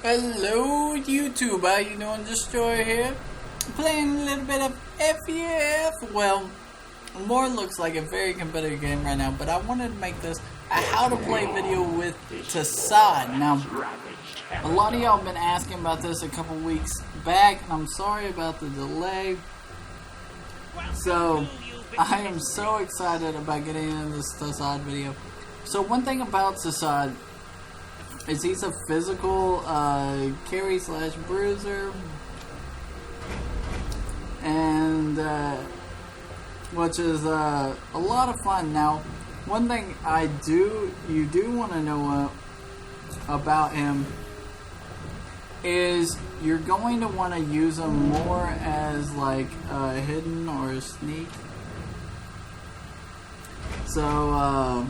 Hello YouTube, how you doing? Destroyer here, playing a little bit of FEF. Well, more looks like a very competitive game right now, but I wanted to make this a how to play video with Tassad. Now, a lot of y'all have been asking about this a couple weeks back, and I'm sorry about the delay. So, I am so excited about getting into this Tassad video. So, one thing about Tassad is he's a physical carry slash bruiser, and which is a lot of fun. Now, one thing you do want to know about him is you're going to want to use him more as like hidden or a sneak. So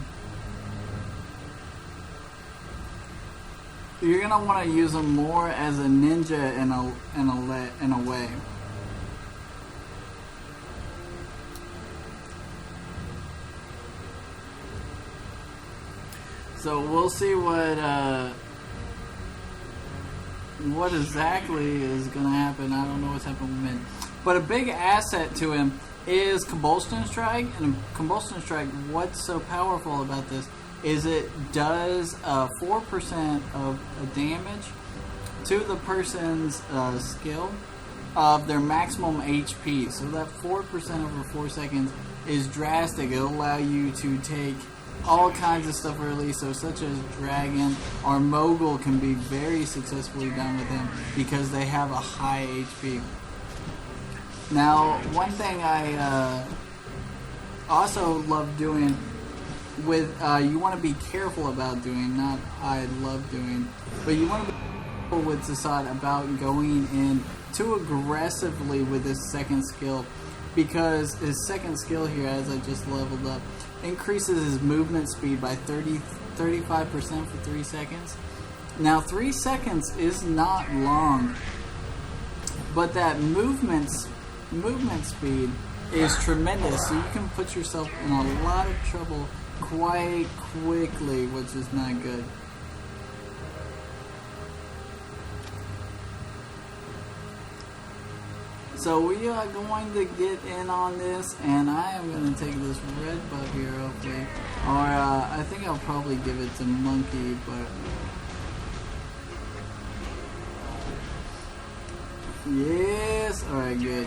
you're gonna want to use him more as a ninja in a way. So we'll see what exactly is gonna happen. I don't know what's happening with him. But a big asset to him is Combustion Strike, and Combustion Strike, what's so powerful about this is it does 4% of damage to the person's skill of their maximum HP. So that 4% over 4 seconds is drastic. It'll allow you to take all kinds of stuff early, so such as Dragon or Mogul can be very successfully done with him because they have a high HP. Now, one thing I also love doing with you want to be careful about doing, not I love doing, but you want to be careful with Tassad about going in too aggressively with his second skill, because his second skill here, as I just leveled up, increases his movement speed by 35% for 3 seconds. Now 3 seconds is not long, but that movement speed is tremendous, so you can put yourself in a lot of trouble quite quickly, which is not good. So we are going to get in on this, and I am going to take this red buff here, hopefully. Or I think I'll probably give it to Monkey, but yes, alright, good.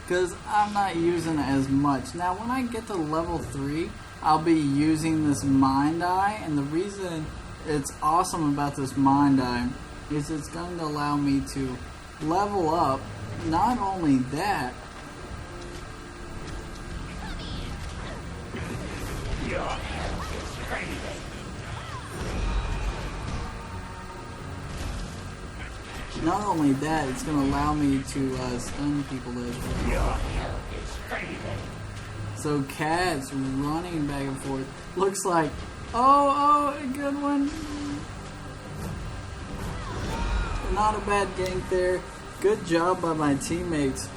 Because I'm not using it as much. Now when I get to level 3, I'll be using this Mind Eye, and the reason it's awesome about this Mind Eye is it's going to allow me to level up. Not only that, it's going to allow me to stun people as well. So Cat's running back and forth. Looks like, oh, a good one. Not a bad gank there. Good job by my teammates.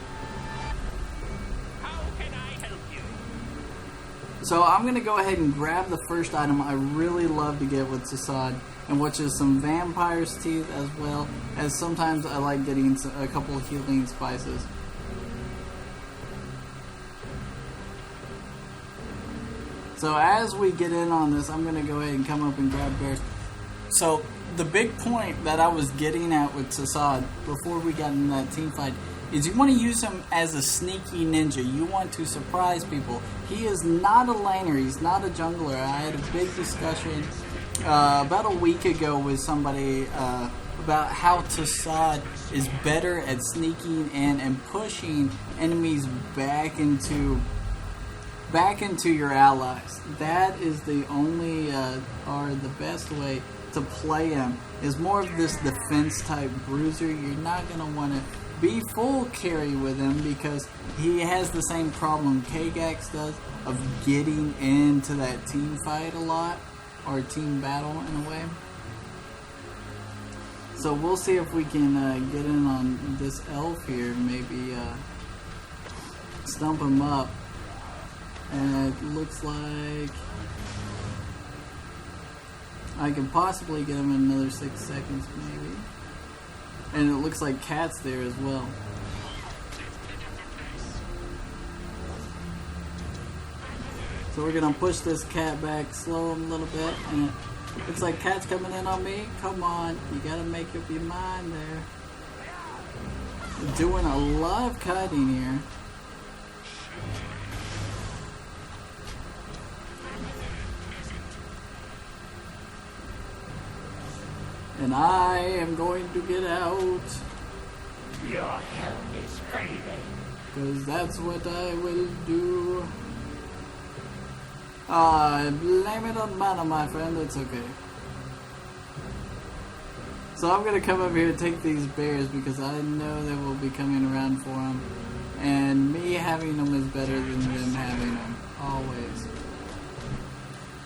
How can I help you? So I'm going to go ahead and grab the first item I really love to get with Tassad, and which is some Vampire's Teeth, as well as sometimes I like getting a couple of healing spices. So as we get in on this, I'm going to go ahead and come up and grab bears. So the big point that I was getting at with Tassad before we got into that team fight is you want to use him as a sneaky ninja. You want to surprise people. He is not a laner. He's not a jungler. I had a big discussion about a week ago with somebody about how Tassad is better at sneaking in and pushing enemies back into your allies. That is the only or the best way to play him, is more of this defense type bruiser. You're not going to want to be full carry with him because he has the same problem Kagax does of getting into that team fight a lot, or team battle in a way. So we'll see if we can get in on this elf here, maybe stump him up. And it looks like I can possibly get him in another 6 seconds, maybe. And it looks like Cat's there as well. So we're gonna push this Cat back, slow him a little bit, and it looks like Cat's coming in on me. Come on, you gotta make up your mind there. We're doing a lot of cutting here. And I am going to get out. Your hell is fading. Because that's what I will do. Blame it on mana, my friend. It's okay. So I'm going to come over here and take these bears because I know they will be coming around for them. And me having them is better than them having them. Always.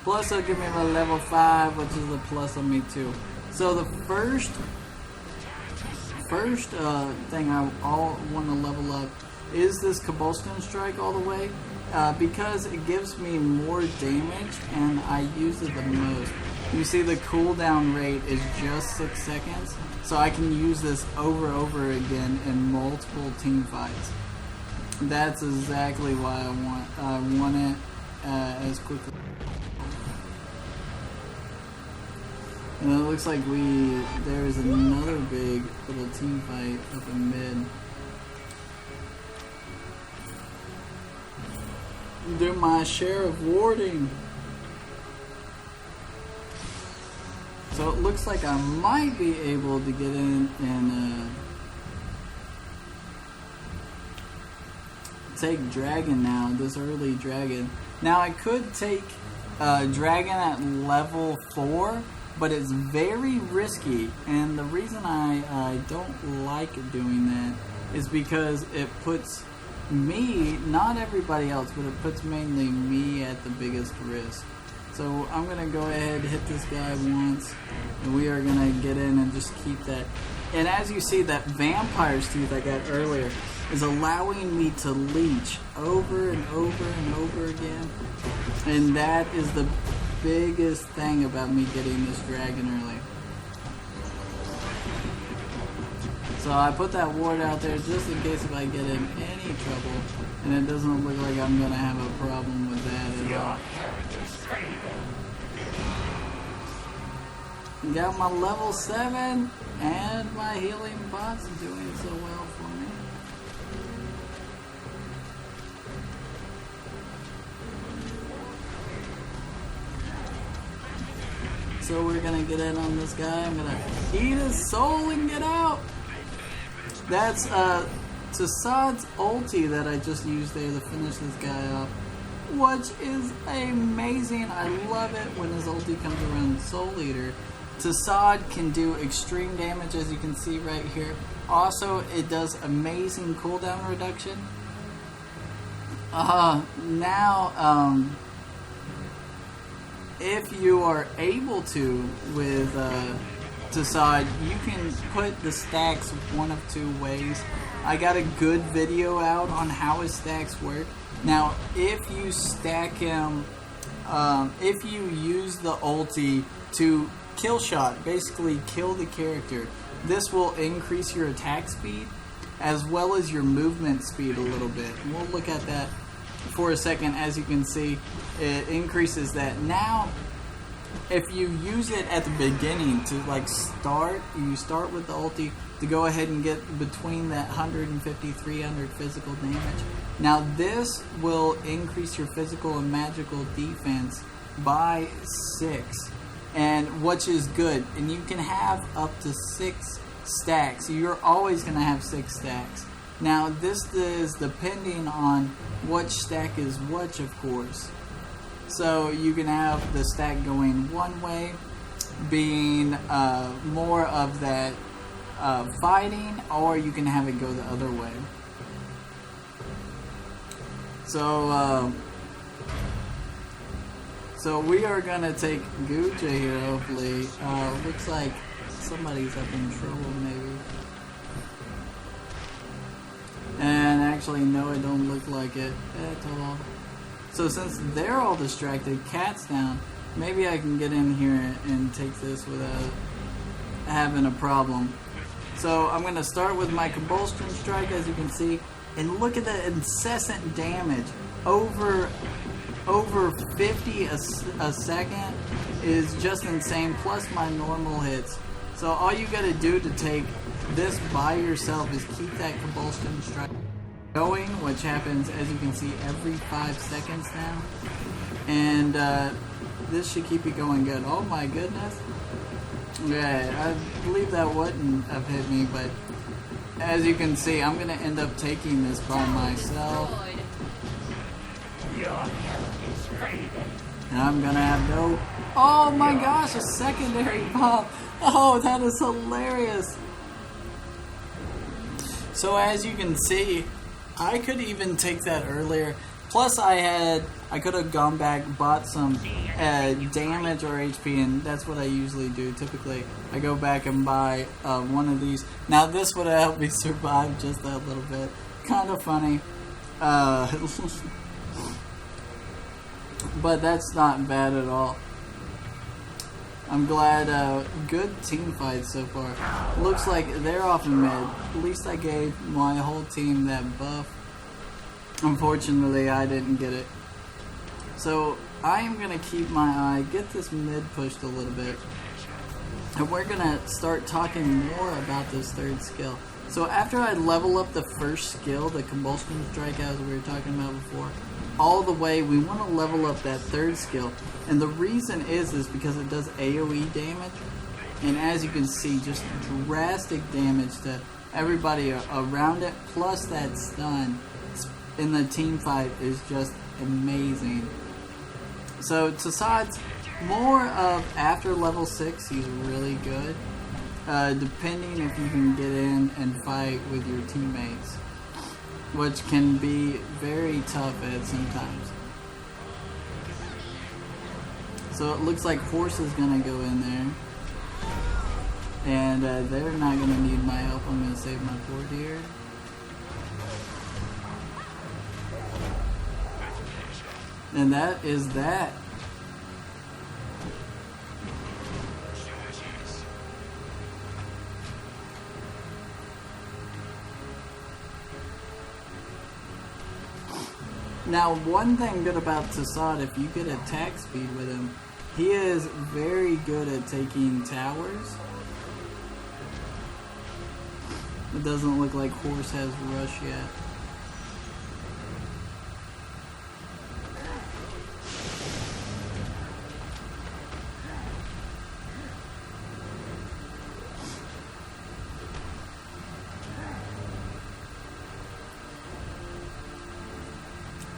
Plus, it'll give me my level 5, which is a plus on me too. So the first thing I want to level up is this Combustion Strike all the way, because it gives me more damage and I use it the most. You see the cooldown rate is just 6 seconds, so I can use this over and over again in multiple team fights. That's exactly why I want it as quickly. And it looks like there's another big little team fight up in mid. Do my share of warding. So it looks like I might be able to get in and take Dragon now, this early Dragon. Now I could take Dragon at level 4, but it's very risky, and the reason I don't like doing that is because it puts me, not everybody else, but it puts mainly me at the biggest risk. So I'm going to go ahead and hit this guy once, and we are going to get in and just keep that. And as you see, that Vampire's Tooth I got earlier is allowing me to leech over and over and over again, and that is the biggest thing about me getting this Dragon early. So I put that ward out there just in case if I get in any trouble, and it doesn't look like I'm going to have a problem with that at all. Got my level 7 and my healing bots doing so well for me. So we're gonna get in on this guy. I'm gonna eat his soul and get out. That's Tassad's ulti that I just used there to finish this guy off, which is amazing. I love it when his ulti comes around Soul Eater. Tassad can do extreme damage, as you can see right here. Also, it does amazing cooldown reduction. If you are able to with Tassad, you can put the stacks one of two ways. I got a good video out on how his stacks work. Now, if you stack him, if you use the ulti to kill shot, basically kill the character, this will increase your attack speed as well as your movement speed a little bit. And we'll look at that for a second. As you can see, it increases that. Now, if you use it at the beginning to you start with the ulti to go ahead and get between that 150, 300 physical damage. Now this will increase your physical and magical defense by 6, and which is good. And you can have up to 6 stacks. You're always going to have 6 stacks. Now this is depending on which stack is which, of course. So you can have the stack going one way, being more of that fighting, or you can have it go the other way. So we are gonna take Guja here. Hopefully, looks like somebody's up in trouble, maybe. And actually, no, it don't look like it at all. So since they're all distracted, Cat's down, maybe I can get in here and take this without having a problem. So I'm going to start with my Combustion Strike, as you can see, and look at the incessant damage. Over 50 a second is just insane, plus my normal hits. So all you got to do to take this by yourself is keep that Combustion Strike going, which happens, as you can see, every 5 seconds now. And this should keep it going good. Oh my goodness. Yeah, I believe that wouldn't have hit me, but as you can see, I'm going to end up taking this by myself. Your help is fading. And I'm going to have no... Oh my gosh, a secondary pop. Oh, that is hilarious. So as you can see, I could even take that earlier. Plus I could have gone back, bought some damage or HP, and that's what I usually do. Typically, I go back and buy one of these. Now this would have helped me survive just that little bit. Kind of funny. But that's not bad at all. I'm glad, good team fight so far. Looks like they're off in mid. At least I gave my whole team that buff. Unfortunately, I didn't get it. So, I am going to keep my eye, get this mid pushed a little bit. And we're going to start talking more about this third skill. So after I level up the first skill, the Combustion Strike, as we were talking about before, all the way, we want to level up that third skill. And the reason is because it does AoE damage. And as you can see, just drastic damage to everybody around it. Plus that stun in the team fight is just amazing. So Tassad's more of after level 6, he's really good. Depending if you can get in and fight with your teammates, which can be very tough at sometimes. So it looks like Horse is going to go in there. And they're not going to need my help. I'm going to save my board here. And that is that. Now, one thing good about Tassad, if you get attack speed with him, he is very good at taking towers. It doesn't look like Horse has rush yet.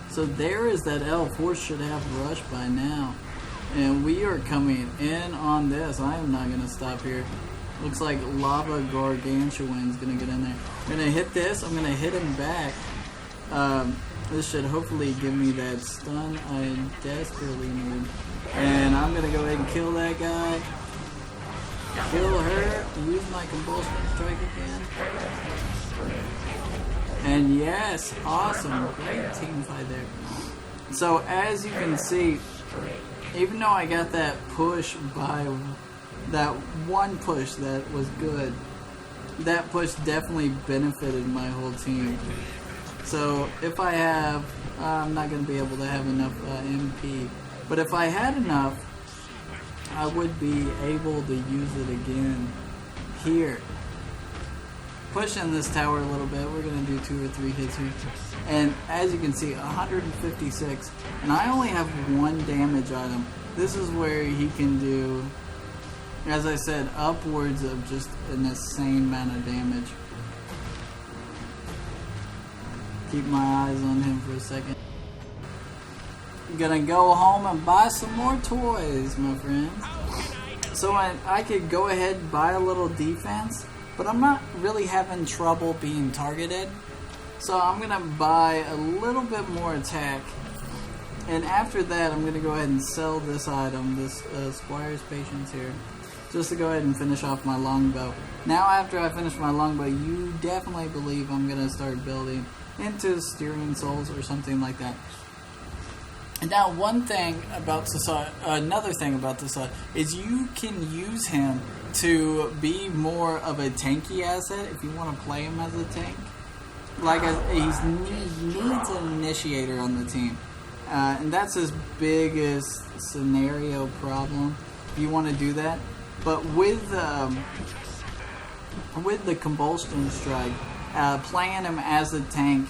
So there is that elf. Horse should have rush by now. And we are coming in on this. I am not going to stop here. Looks like Lava Gargantuan's going to get in there. I'm going to hit this. I'm going to hit him back. This should hopefully give me that stun I desperately need. And I'm going to go ahead and kill that guy. Kill her. Use my Combustion Strike again. And yes, awesome. Great team fight there. So as you can see, even though I got that push by that one push that was good, that push definitely benefited my whole team. So if I have, I'm not going to be able to have enough MP, but if I had enough, I would be able to use it again here. Pushing this tower a little bit, we're going to do 2 or 3 hits here. And as you can see, 156, and I only have 1 damage item. This is where he can do, as I said, upwards of just an insane amount of damage. Keep my eyes on him for a second. I'm gonna go home and buy some more toys, my friends. So I could go ahead and buy a little defense, but I'm not really having trouble being targeted. So I'm gonna buy a little bit more attack. And after that, I'm going to go ahead and sell this item, this Squire's Patience here, just to go ahead and finish off my longbow. Now, after I finish my longbow, you definitely believe I'm going to start building into Styrian Souls or something like that. And now, another thing about Sassad is you can use him to be more of a tanky asset if you want to play him as a tank. Like he needs an initiator on the team, and that's his biggest scenario problem. If you want to do that, but with the Combustion Strike, playing him as a tank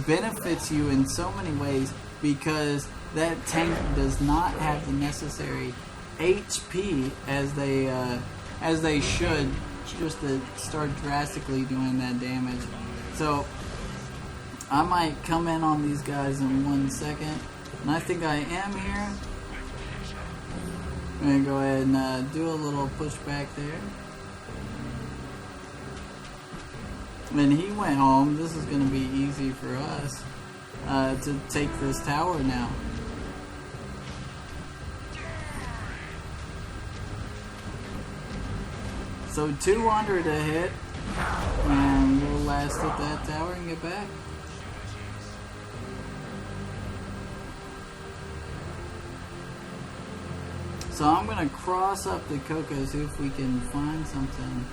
benefits you in so many ways because that tank does not have the necessary HP as they should, just to start drastically doing that damage. So I might come in on these guys in 1 second, and I think I am here. I'm gonna go ahead and do a little pushback there. And he went home. This is gonna be easy for us to take this tower now. So 200 a hit, and we'll last at that tower and get back. So I'm going to cross up the Coco, see if we can find something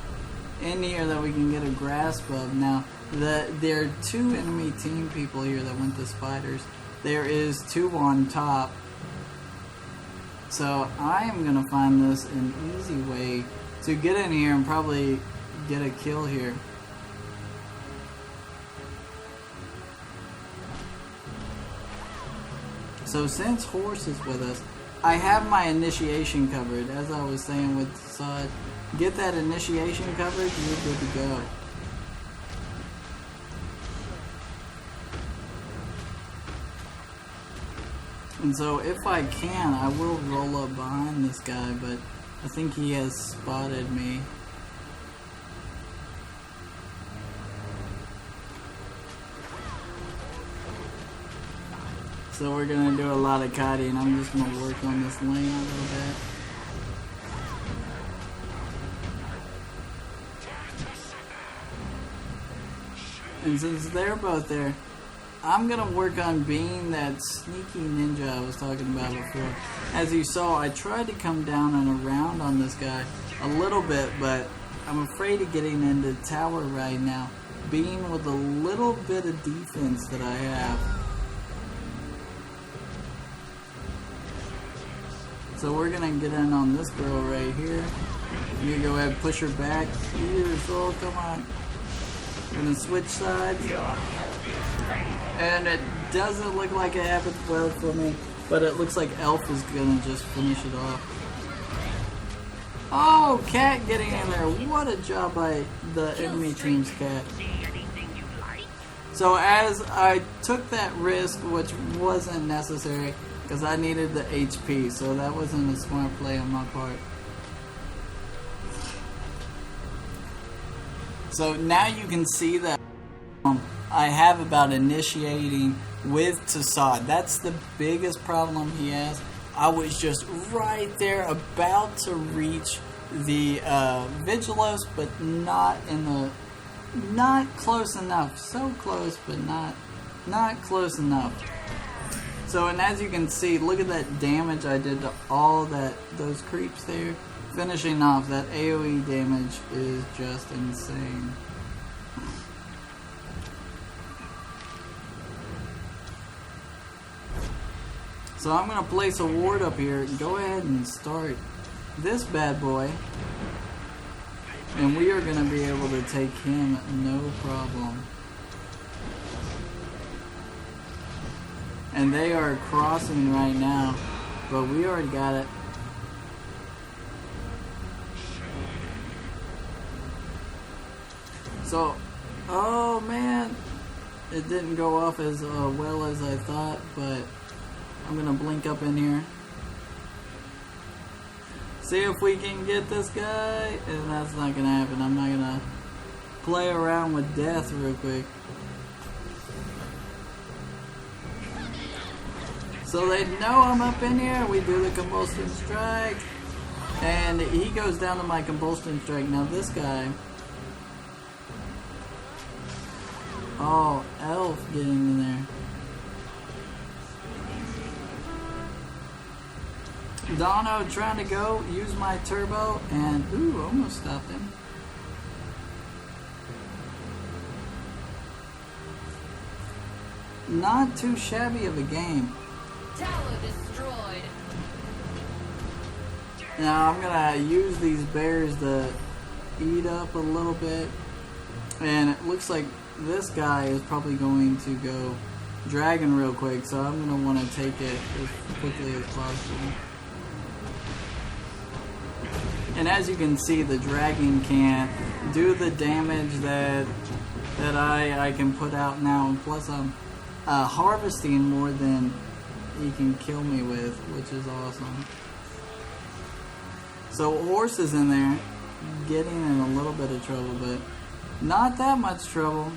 in here that we can get a grasp of. Now, there are 2 enemy team people here that went to spiders. There is 2 on top. So I am going to find this an easy way to get in here and probably get a kill here. So since Horse is with us, I have my initiation covered. As I was saying with Sassad, get that initiation covered, you're good to go. And so if I can, I will roll up behind this guy, but I think he has spotted me. So we're going to do a lot of kiting. I'm just going to work on this lane a little bit. And since they're both there, I'm going to work on being that sneaky ninja I was talking about before. As you saw, I tried to come down and around on this guy a little bit, but I'm afraid of getting into tower right now, being with a little bit of defense that I have. So we're going to get in on this girl right here. You go ahead and push her back. Here, soul, come on. We're going to switch sides. And it doesn't look like it happened well for me, but it looks like Elf is going to just finish it off. Oh, Cat getting in there. What a job by the enemy team's Cat. So as I took that risk, which wasn't necessary, because I needed the HP, so that wasn't a smart play on my part. So now you can see that I have about initiating with Sassad. That's the biggest problem he has. I was just right there about to reach the Vigilos, but not close enough. So close, but not close enough. So, and as you can see, look at that damage I did to all those creeps there. Finishing off, that AoE damage is just insane. So I'm going to place a ward up here. Go ahead and start this bad boy. And we are going to be able to take him no problem. And they are crossing right now, but we already got it. So, oh man, it didn't go off as well as I thought, but I'm gonna blink up in here. See if we can get this guy, and that's not gonna happen. I'm not gonna play around with death real quick. So they know I'm up in here. We do the Combustion Strike. And he goes down to my Combustion Strike. Now this guy. Oh, Elf getting in there. Dono trying to go, use my turbo, and ooh, almost stopped him. Not too shabby of a game. Tower destroyed. Now I'm gonna use these bears to eat up a little bit, and it looks like this guy is probably going to go dragon real quick, so I'm gonna want to take it as quickly as possible. And as you can see, the dragon can't do the damage that I can put out now, and plus I'm harvesting more than he can kill me with, which is awesome. So horse is in there, getting in a little bit of trouble, but not that much trouble.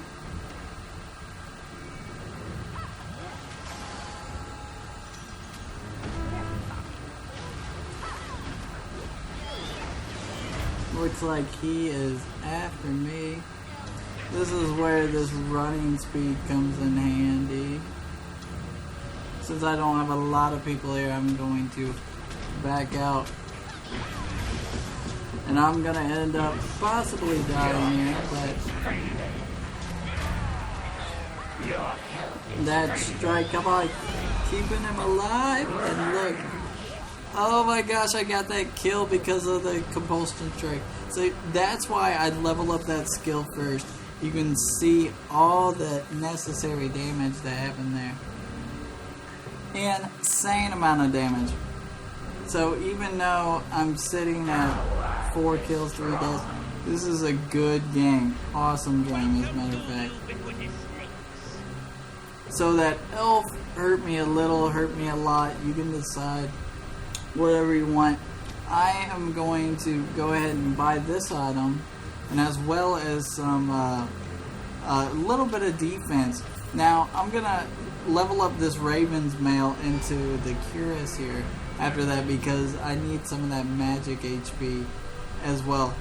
Looks like he is after me. This is where this running speed comes in handy. Since I don't have a lot of people here, I'm going to back out. And I'm gonna end up possibly dying here, but that strike, come on, keeping him alive. And look, oh my gosh, I got that kill because of the compulsion strike. So that's why I level up that skill first. You can see all the necessary damage that happened there. Insane amount of damage. So even though I'm sitting at 4 kills, 3 deaths, this is a good game. Awesome game, as a matter of fact. So that elf hurt me a little, hurt me a lot. You can decide whatever you want. I am going to go ahead and buy this item, and as well as some a little bit of defense. Now I'm gonna level up this Raven's Mail into the Cuirass here after that, because I need some of that magic HP as well.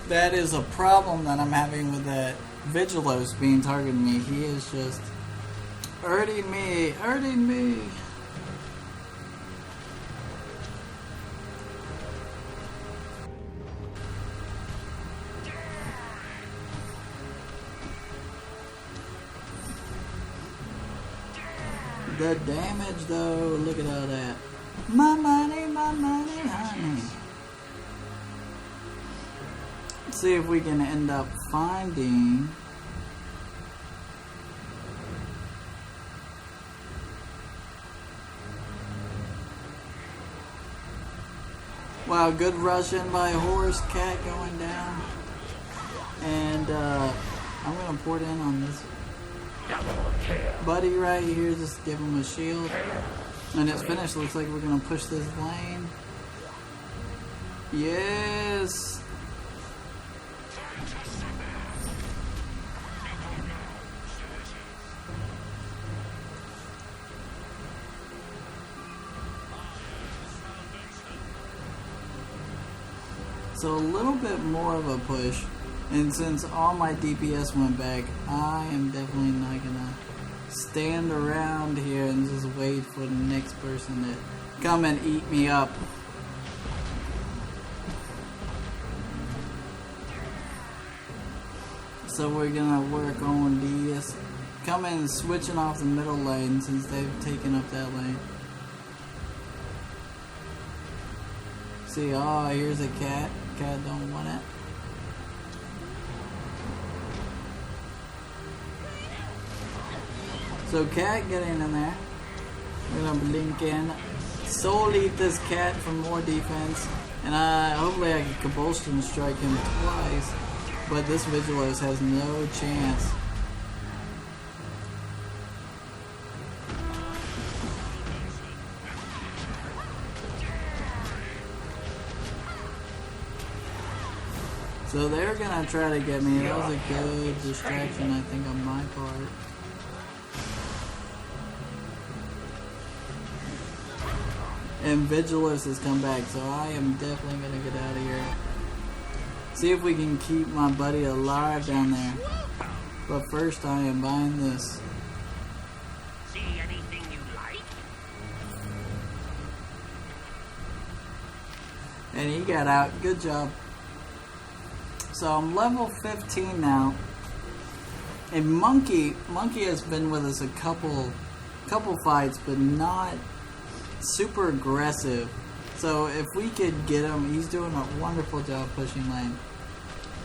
That is a problem that I'm having with that Vigilos being targeting me. He is just hurting me. The damage though, look at all that. My money, honey. Let's see if we can end up finding wow, good Russian by horse, cat going down. And I'm gonna port in on this buddy right here, just give him a shield. And it's finished. Looks like we're gonna push this lane. Yes. So a little bit more of a push. And since all my DPS went back, I am definitely not gonna stand around here and just wait for the next person to come and eat me up. So we're gonna work on these. Come in and switching off the middle lane since they've taken up that lane. See, oh, here's a cat. Cat don't want it. So cat getting in there. We're gonna blink in. Soul eat this cat for more defense. And hopefully I can compulsion strike him twice. But this Vigilos has no chance. So they're gonna try to get me. That was a good distraction, I think, on my part. And Vigilos has come back, so I am definitely gonna get out of here. See if we can keep my buddy alive down there. But first I am buying this. See anything you like? And he got out. Good job. So I'm level 15 now. And Monkey has been with us a couple fights, but not super aggressive. So if we could get him, he's doing a wonderful job pushing lane.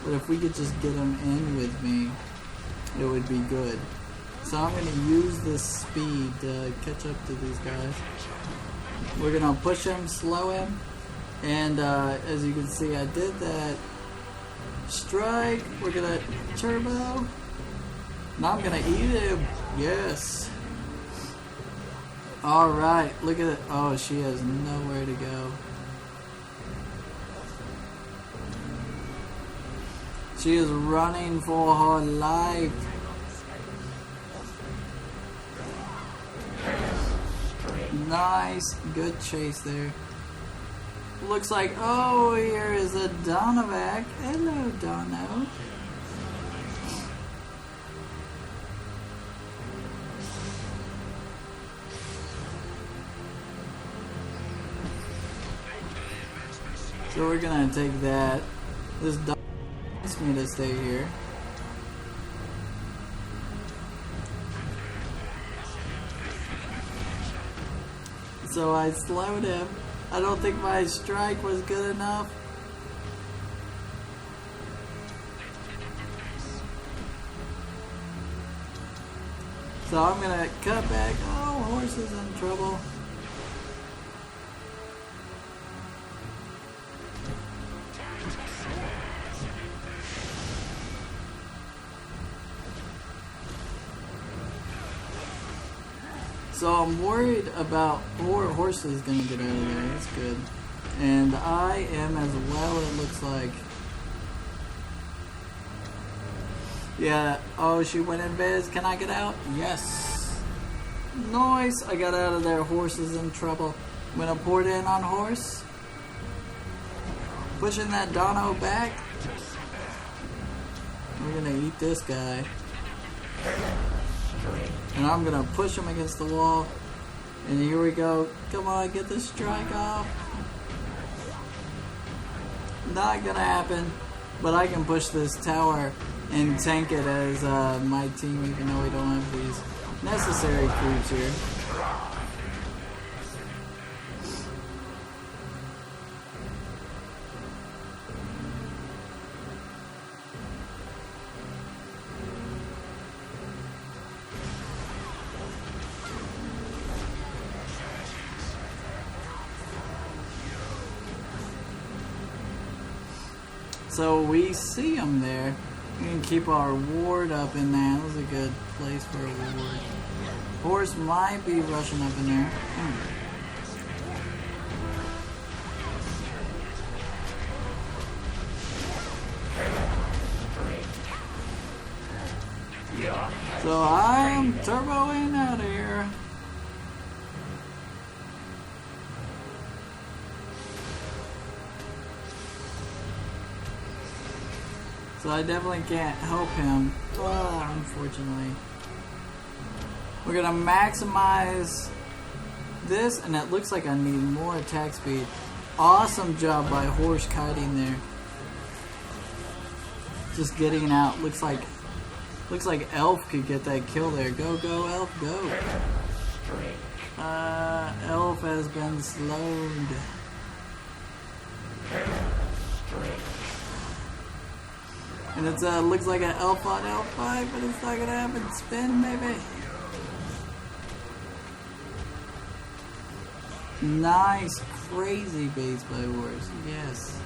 But if we could just get him in with me, it would be good. So I'm going to use this speed to catch up to these guys. We're going to push him, slow him. And as you can see, I did that. Strike. We're going to turbo. Now I'm going to eat him. Yes. Alright, look at it. Oh, she has nowhere to go. She is running for her life. Nice. Good chase there. Looks like, oh, here is a Donovac. Hello, Dono. So we're gonna take that. This dog wants me to stay here. So I slowed him. I don't think my strike was good enough. So I'm gonna cut back. Oh, horse is in trouble. So I'm worried about horses gonna get out of there. That's good. And I am as well, it looks like. Yeah. Oh, she went in biz. Can I get out? Yes. Nice. I got out of there. Horse is in trouble. I'm gonna port in on horse. Pushing that Dono back. We're gonna eat this guy. And I'm gonna push him against the wall. And here we go. Come on, get the strike off. Not gonna happen. But I can push this tower and tank it as my team, even though we don't have these necessary creeps here. So we see him there. We can keep our ward up in there. That was a good place for a ward. Horse might be rushing up in there. So I'm turboing out of here. So I definitely can't help him. Oh, unfortunately. We're gonna maximize this, and it looks like I need more attack speed. Awesome job by horse kiting there. Just getting out. Looks like Elf could get that kill there. Go, go, Elf, go. Elf has been slowed. And it looks like an Elf on L5, but it's not gonna happen. Spin, baby. Nice, crazy base by horse. Yes.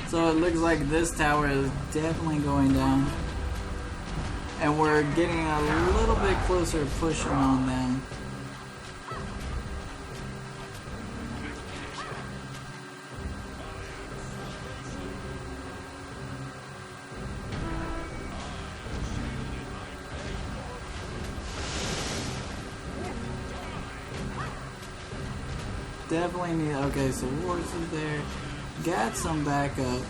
So it looks like this tower is definitely going down. And we're getting a little bit closer pushing on them. Definitely need, okay, so horse is there. Got some backup.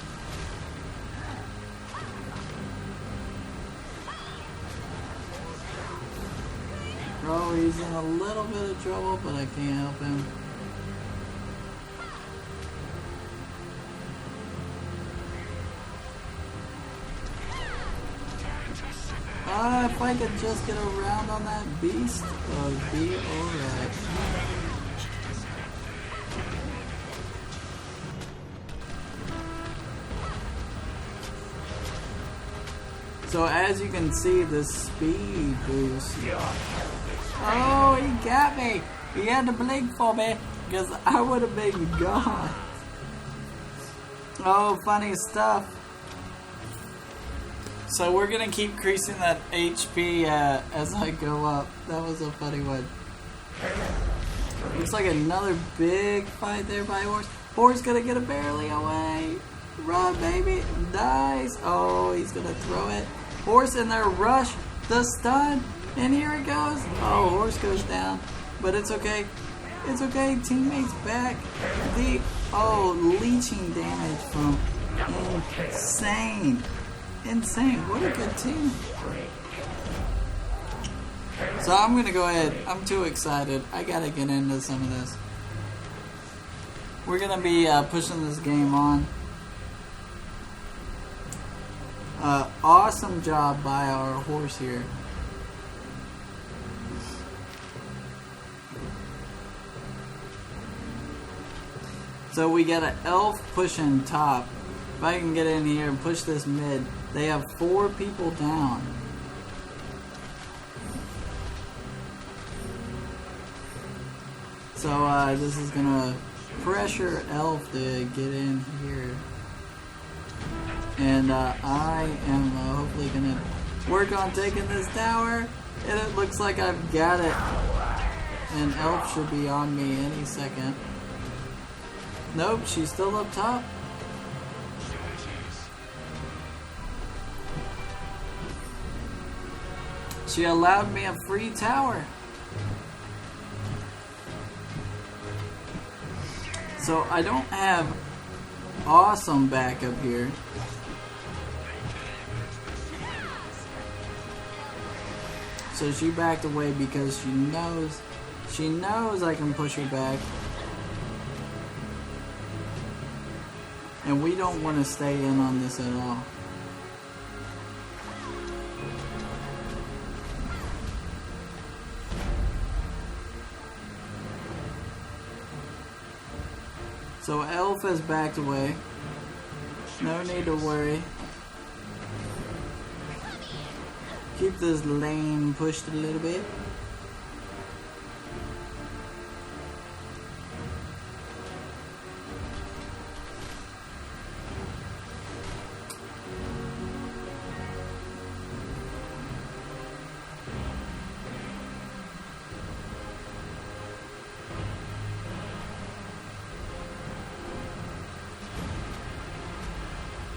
Oh, he's in a little bit of trouble, but I can't help him. If I could just get around on that beast, I'd be alright. So as you can see, the speed boost. Oh, he got me! He had to blink for me, because I would have been gone. Oh, funny stuff. So we're gonna keep increasing that HP as I go up. That was a funny one. Looks like another big fight there by Horse. Horse gonna get it barely away. Run, baby. Nice. Oh, he's gonna throw it. Horse in there, rush the stun, and here it goes. Oh, Horse goes down, but it's okay. It's okay. Teammates back. Leeching damage from insane. Insane. What a good team. So I'm gonna go ahead. I'm too excited. I gotta get into some of this. We're gonna be pushing this game on. Awesome job by our Horse here. So we got an elf pushing top. If I can get in here and push this mid, they have 4 people down. So this is gonna pressure elf to get in here. And I am hopefully gonna work on taking this tower. And it looks like I've got it. And elf should be on me any second. Nope, she's still up top. She allowed me a free tower. So I don't have awesome backup here. So she backed away because she knows I can push her back. And we don't want to stay in on this at all. So elf has backed away. No need to worry. Keep this lane pushed a little bit.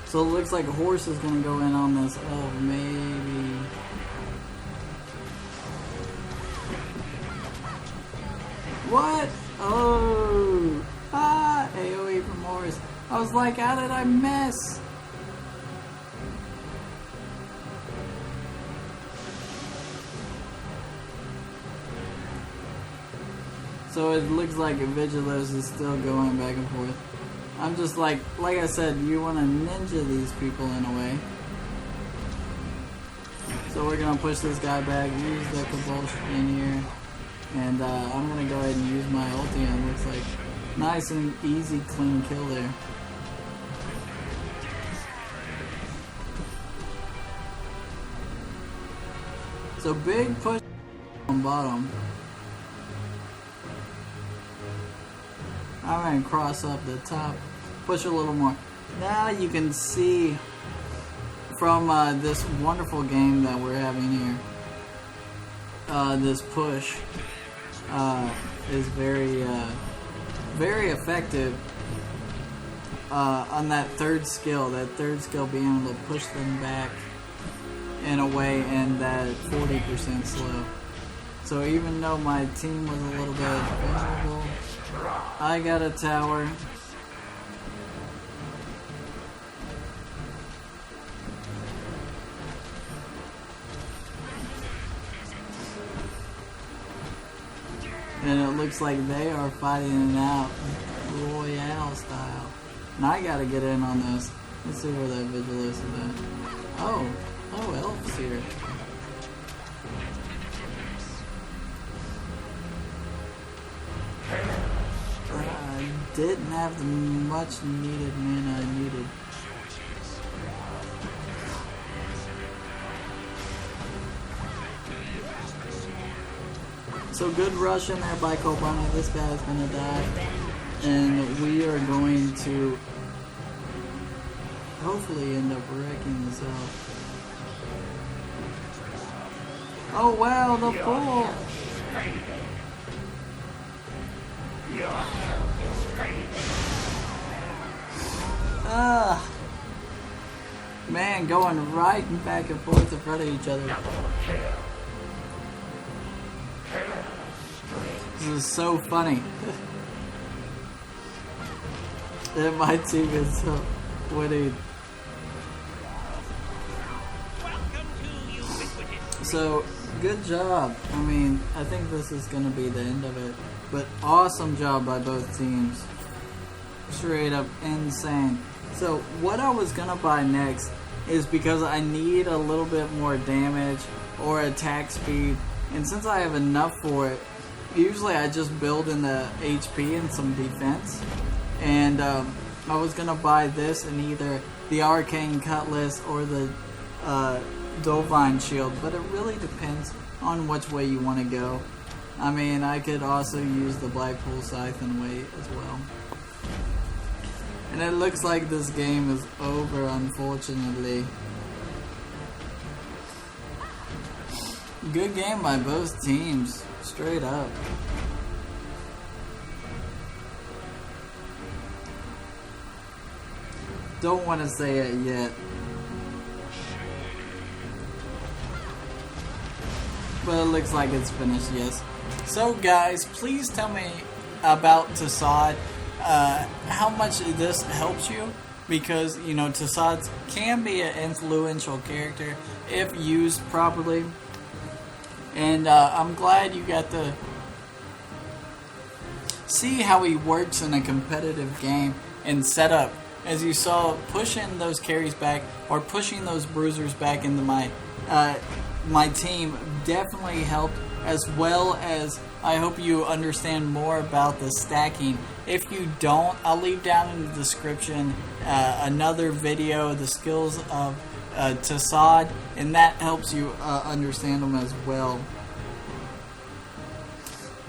So it looks like a Horse is going to go in on this. Oh, maybe. What? Oh. AoE from Horse. I was like, how did I miss? So it looks like Vigilos is still going back and forth. I'm just like I said, you want to ninja these people in a way. So we're going to push this guy back, use the Convulsion in here. And I'm going to go ahead and use my ulti, and it looks like nice and easy, clean kill there. So big push on bottom. I'm going to cross up the top, push a little more. Now you can see from this wonderful game that we're having here, this push is very effective on that third skill. That third skill being able to push them back in a way, and that 40% slow. So even though my team was a little bit vulnerable, I got a tower. And it looks like they are fighting it out Royale style. And I gotta get in on this. Let's see where that Vigilus is at. Oh, Elf's here. I didn't have the much needed mana I needed. So good rush in there by Kobani. This guy's gonna die. And we are going to hopefully end up wrecking this out. Oh wow, the pull! Man, going right and back and forth in front of each other. This is so funny. And my team is so winning. So, good job. I mean, I think this is going to be the end of it. But awesome job by both teams. Straight up insane. So, what I was going to buy next is because I need a little bit more damage or attack speed. And since I have enough for it, usually I just build in the HP and some defense. And I was going to buy this in either the Arcane Cutlass or the Dovine Shield. But it really depends on which way you want to go. I mean, I could also use the Blackpool Scythe and wait as well. And it looks like this game is over, unfortunately. Good game by both teams, straight up. Don't want to say it yet. But it looks like it's finished, yes. So guys, please tell me about Tassad. How much this helps you, because you know Tassad can be an influential character if used properly, and I'm glad you got to see how he works in a competitive game and setup. As you saw, pushing those carries back or pushing those bruisers back into my my team definitely helped, as well as I hope you understand more about the stacking. If you don't, I'll leave down in the description another video, the skills of Tassad, and that helps you understand them as well.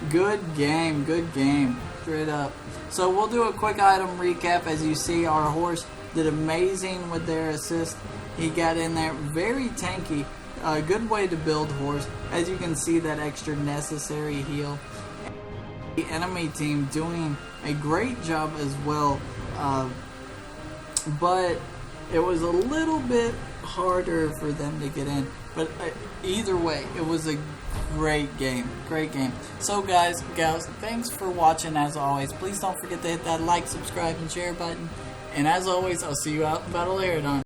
Good game, straight up. So we'll do a quick item recap. As you see, our horse did amazing with their assist. He got in there, very tanky. A good way to build horse. As you can see, that extra necessary heal. The enemy team doing a great job as well, but it was a little bit harder for them to get in. But either way, it was a great game. So guys, gals, thanks for watching as always. Please don't forget to hit that like, subscribe, and share button. And as always, I'll see you out in Battle Aerodon.